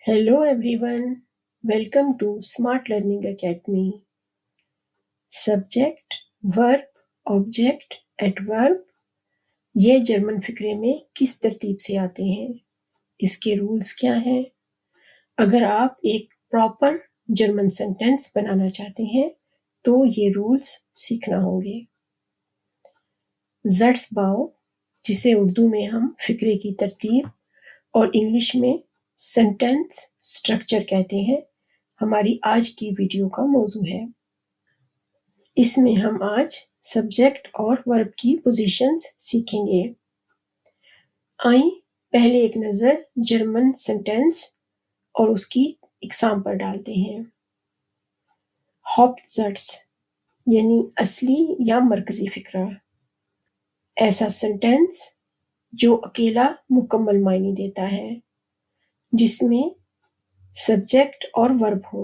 Hello everyone, welcome to Smart Learning Academy. Subject, verb, object, adverb ये German फिक्रे में किस तरतीब से आते हैं, इसके रूल्स क्या हैं? अगर आप एक प्रॉपर जर्मन सेंटेंस बनाना चाहते हैं तो ये रूल्स सीखना होंगे। ज़ट्सबाउ, जिसे उर्दू में हम फिक्रे की तरतीब और इंग्लिश में सेंटेंस स्ट्रक्चर कहते हैं, हमारी आज की वीडियो का मौजू है। इसमें हम आज सब्जेक्ट और वर्ब की पोजीशंस सीखेंगे। आइए पहले एक नज़र जर्मन सेंटेंस और उसकी इकसाम पर डालते हैं। हाउप्टसैट्स यानी असली या मरकजी फिक्रा, ऐसा सेंटेंस जो अकेला मुकम्मल मायने देता है, जिसमें सब्जेक्ट और वर्ब हो।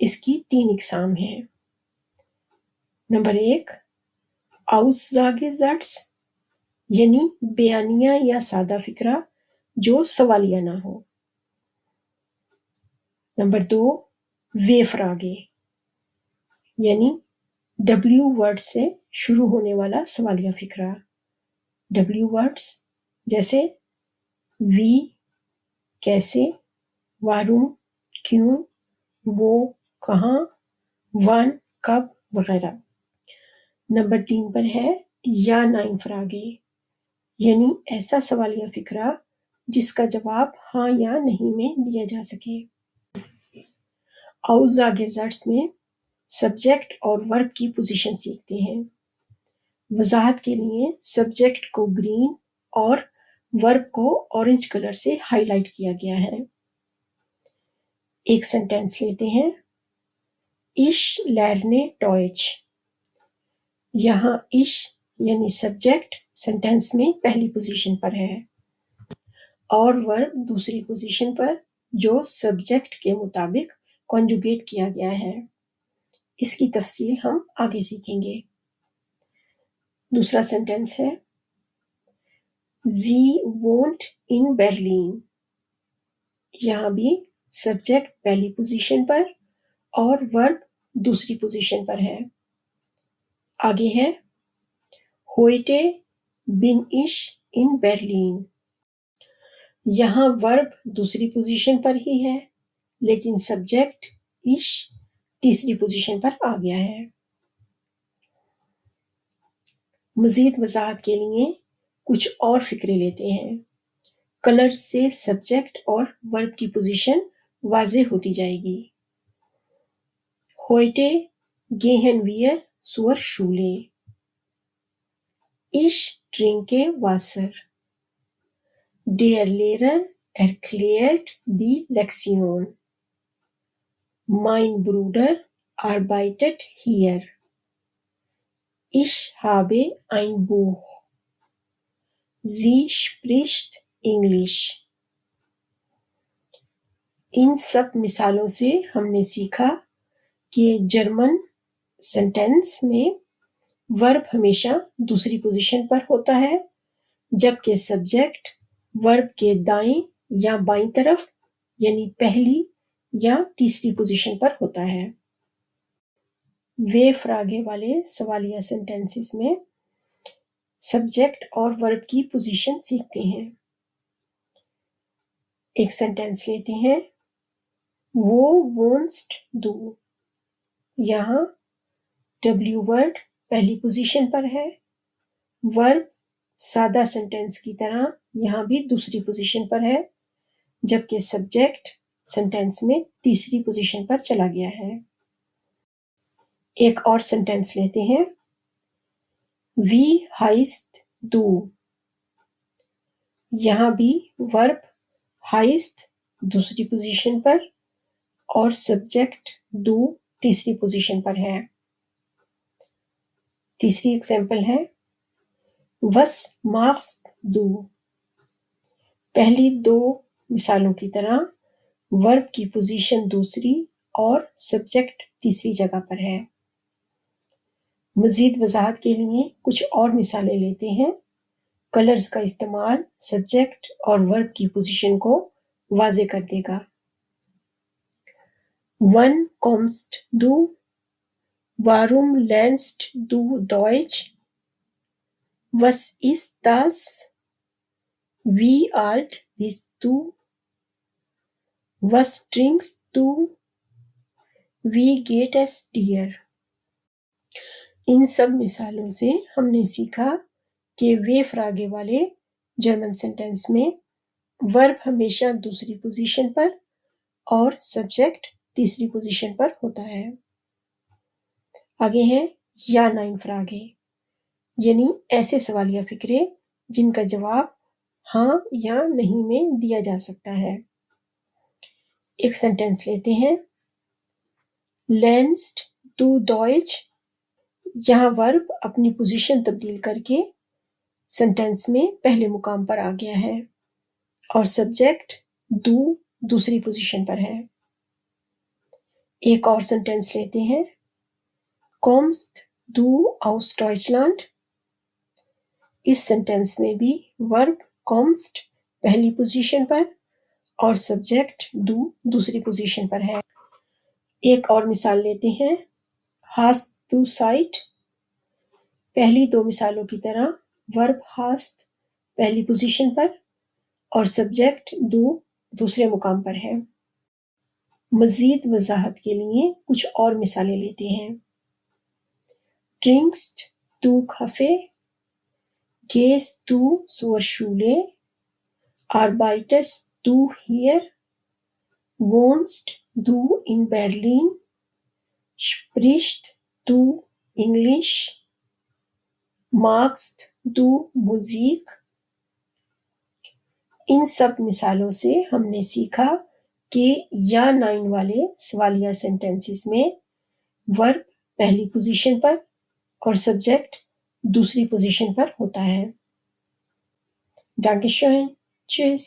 इसकी 3 इकसाम हैं। नंबर 1, आउसज़ागेसैट्स यानी बयानिया या सादा फिक्रा जो सवालिया ना हो। नंबर 2, वेफ्रागे यानी W वर्ड से शुरू होने वाला सवालिया फिक्रा। W वर्ड्स जैसे वी, कैसे, वारुम, क्यों, वो, कहाँ, वन, कब वगैरह। नंबर 3 पर है या नाइन फ्रागे यानी ऐसा सवालिया फिक्रा जिसका जवाब हाँ या नहीं में दिया जा सके। आउसज़ागेसैट्स में सब्जेक्ट और वर्ब की पोजीशन सीखते हैं। वजाहत के लिए सब्जेक्ट को ग्रीन और वर्ब को ऑरेंज कलर से हाईलाइट किया गया है। एक सेंटेंस लेते हैं। इश लर्ने डॉइच, यहाँ इश यानी सब्जेक्ट सेंटेंस में पहली पोजीशन पर है और वर्ब दूसरी पोजीशन पर जो सब्जेक्ट के मुताबिक कॉन्जुगेट किया गया है। इसकी तफसील हम आगे सीखेंगे। दूसरा सेंटेंस है Sie wohnt in Berlin, यहाँ भी सब्जेक्ट पहली पोजीशन पर और वर्ब दूसरी पोजीशन पर है। आगे है Heute bin ich in Berlin, यहाँ वर्ब दूसरी पोजीशन पर ही है लेकिन सब्जेक्ट इश तीसरी पोजीशन पर आ गया है। मजीद वजाहत के लिए कुछ और फिक्रे लेते हैं। कलर से सब्जेक्ट और वर्ब की पोजीशन वाज़ेह होती जाएगी। Heute gehen wir zur Schule, ich trinke Wasser, der Lehrer erklärt die Lektion, mein Bruder arbeitet hier, ich habe ein Buch, sie spricht English। इन सब मिसालों से हमने सीखा कि जर्मन सेंटेंस में वर्ब हमेशा दूसरी पोजीशन पर होता है, जबकि सब्जेक्ट वर्ब के दाएं या बाईं तरफ यानी पहली या तीसरी पोजीशन पर होता है। वे फ्रागे वाले सवालिया सेंटेंसेस में सब्जेक्ट और वर्ब की पोजीशन सीखते हैं। एक सेंटेंस लेते हैं। वो वोन्स्ट दू, यहाँ W वर्ड पहली पोजीशन पर है, वर्ब सादा सेंटेंस की तरह यहाँ भी दूसरी पोजीशन पर है, जबकि सब्जेक्ट सेंटेंस में तीसरी पोजीशन पर चला गया है। एक और सेंटेंस लेते हैं। वी हाइस्ट दू, यहाँ भी वर्ब हाइस्ट दूसरी पोजीशन पर और सब्जेक्ट डू तीसरी पोजीशन पर है। तीसरी एग्जाम्पल है वस मार्क्स्ट दू, पहली 2 मिसालों की तरह वर्ब की पोजीशन दूसरी और सब्जेक्ट तीसरी जगह पर है। मजीद वजाहत के लिए कुछ और मिसालें लेते हैं। कलर्स का इस्तेमाल सब्जेक्ट और वर्ब की पोजीशन को واضح کر دے گا۔ Wann kommst du? Warum lernst du Deutsch? Was ist das? Wie alt bist du? Was trinkst du? Wie geht es dir? ان سب مثالوں سے ہم نے سیکھا کہ ویف آگے والے جرمن سینٹینس میں ورب ہمیشہ دوسری پوزیشن پر اور سبجیکٹ تیسری پوزیشن پر ہوتا ہے۔ آگے ہیں یا نائن فراگے، یعنی ایسے سوالیہ فقرے جن کا جواب ہاں یا نہیں میں دیا جا سکتا ہے۔ ایک سینٹینس لیتے ہیں، لرنسٹ ڈو ڈوئچ۔ یہاں ورب اپنی پوزیشن تبدیل کر کے سینٹینس میں پہلے مقام پر آ گیا ہے اور سبجیکٹ ڈو دوسری پوزیشن پر ہے۔ ایک اور سینٹینس لیتے ہیں، کومسٹ ڈو آؤس ڈوئچلینڈ۔ اس سینٹینس میں بھی ورب کومسٹ پہلی پوزیشن پر اور سبجیکٹ ڈو دوسری پوزیشن پر ہے۔ ایک اور مثال لیتے ہیں، ہاسٹ ڈو سائٹ۔ پہلی دو مثالوں کی طرح ورب ہاسٹ پہلی پوزیشن پر اور سبجیکٹ ڈو دوسرے مقام پر ہے۔ مزید وضاحت کے لیے کچھ اور مثالیں لیتے ہیں، ٹرنکسٹ ڈو کافے، گیسٹ ڈو zur Schule، arbeitest du hier، wohnst du in Berlin، sprichst du Englisch، magst du Musik۔ ان سب مثالوں سے ہم نے سیکھا کہ یا نائن والے سوالیہ سینٹینسز میں ورب پہلی پوزیشن پر اور سبجیکٹ دوسری پوزیشن پر ہوتا ہے۔ Dankeschön. Tschüss.